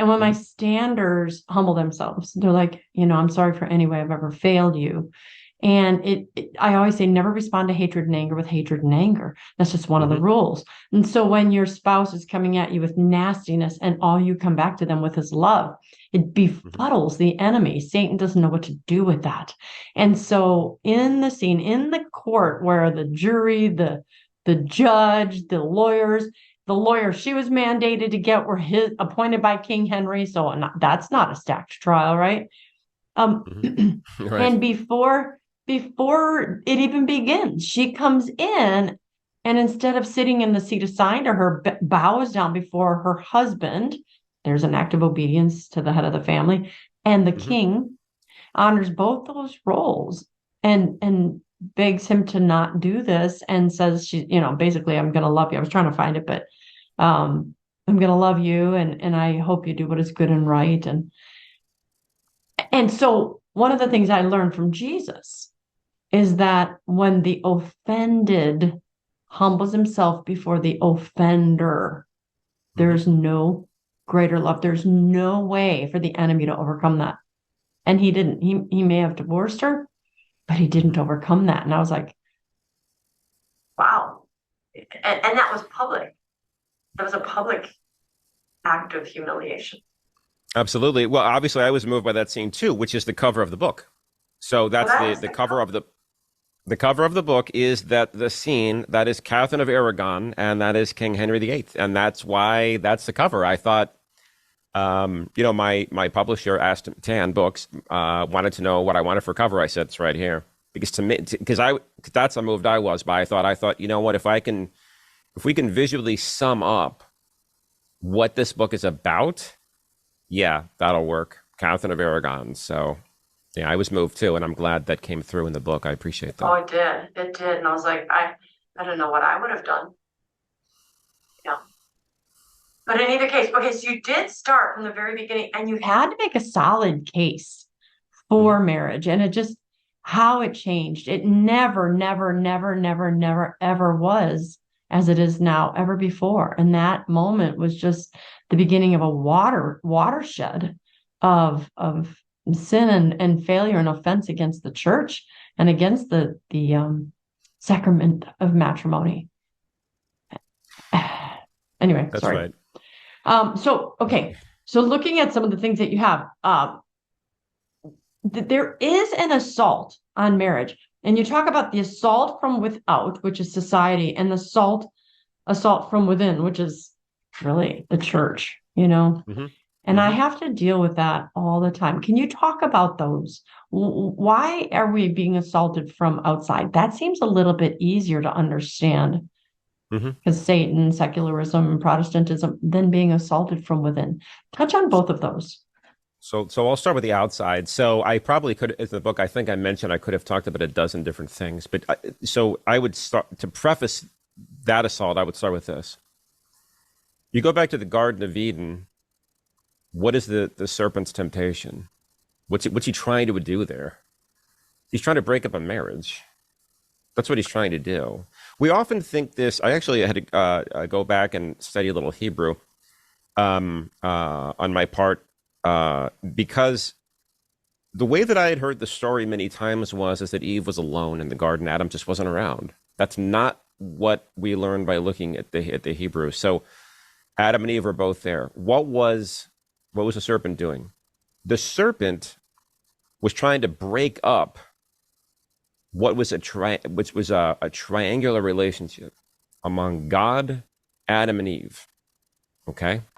And when my standers humble themselves, they're like, I'm sorry for any way I've ever failed you. And I always say, never respond to hatred and anger with hatred and anger. That's just one of the Hmm. rules. And so when your spouse is coming at you with nastiness and all you come back to them with is love, it Hmm. befuddles the enemy. Satan doesn't know what to do with that. And so in the scene, in the court where the jury, the judge, the lawyer she was mandated to get were appointed by King Henry. So that's not a stacked trial, right? Hmm. Right. And before it even begins, she comes in and instead of sitting in the seat assigned to her, bows down before her husband. There's an act of obedience to the head of the family, and the Hmm. king honors both those roles and begs him to not do this and says basically, I'm going to love you. I was trying to find it, but I'm going to love you, and I hope you do what is good and right. And so one of the things I learned from Jesus is that when the offended humbles himself before the offender, Hmm. there's no greater love. There's no way for the enemy to overcome that. And he didn't. He may have divorced her, but he Hmm. didn't overcome that. And I was like, wow. And that was public. That was a public act of humiliation. Absolutely. Well, obviously, I was moved by that scene too, which is the cover of the book. So Well, that's that the is the the cover of the cover of the book is that the scene that is Catherine of Aragon and that is King Henry VIII, and that's why that's the cover. I thought, my publisher, Aston Tan Books, wanted to know what I wanted for cover. I said it's right here because to me, because that's how moved I was by. I thought, you know what, if we can visually sum up what this book is about, yeah, that'll work. Catherine of Aragon. So yeah, I was moved too, and I'm glad that came through in the book. I appreciate Oh, that. it did. It did. And I was like, I don't know what I would have done. Yeah. But in either case, okay, so you did start from the very beginning and you had to make a solid case Hmm. for marriage. And it just, how it changed. It never, never, never, never, never, ever was as it is now, ever before. And that moment was just the beginning of a watershed of sin and failure and offense against the church and against the sacrament of matrimony. Anyway, That's sorry. right. So okay, so looking at some of the things that you have, there is an assault on marriage, and you talk about the assault from without, which is society, and the assault from within, which is really the church, Hmm. And I Hmm. have to deal with that all the time. Can you talk about those? Why are we being assaulted from outside? That seems a little bit easier to understand Hmm. because Satan, secularism, Protestantism, then being assaulted from within. Touch on both of those. So I'll start with the outside. So I probably could, in the book, I think I mentioned I could have talked about a dozen different things. But so I would start to preface that assault. I would start with this. You go back to the Garden of Eden. What is the serpent's temptation? What's he trying to do there? He's trying to break up a marriage. That's what he's trying to do. We often think this. I actually had to go back and study a little Hebrew on my part because the way that I had heard the story many times was is that Eve was alone in the garden. Adam just wasn't around. That's not what we learned by looking at the Hebrew. So Adam and Eve were both there. What was the serpent doing? The serpent was trying to break up what was which was a triangular relationship among God, Adam, and Eve. Okay.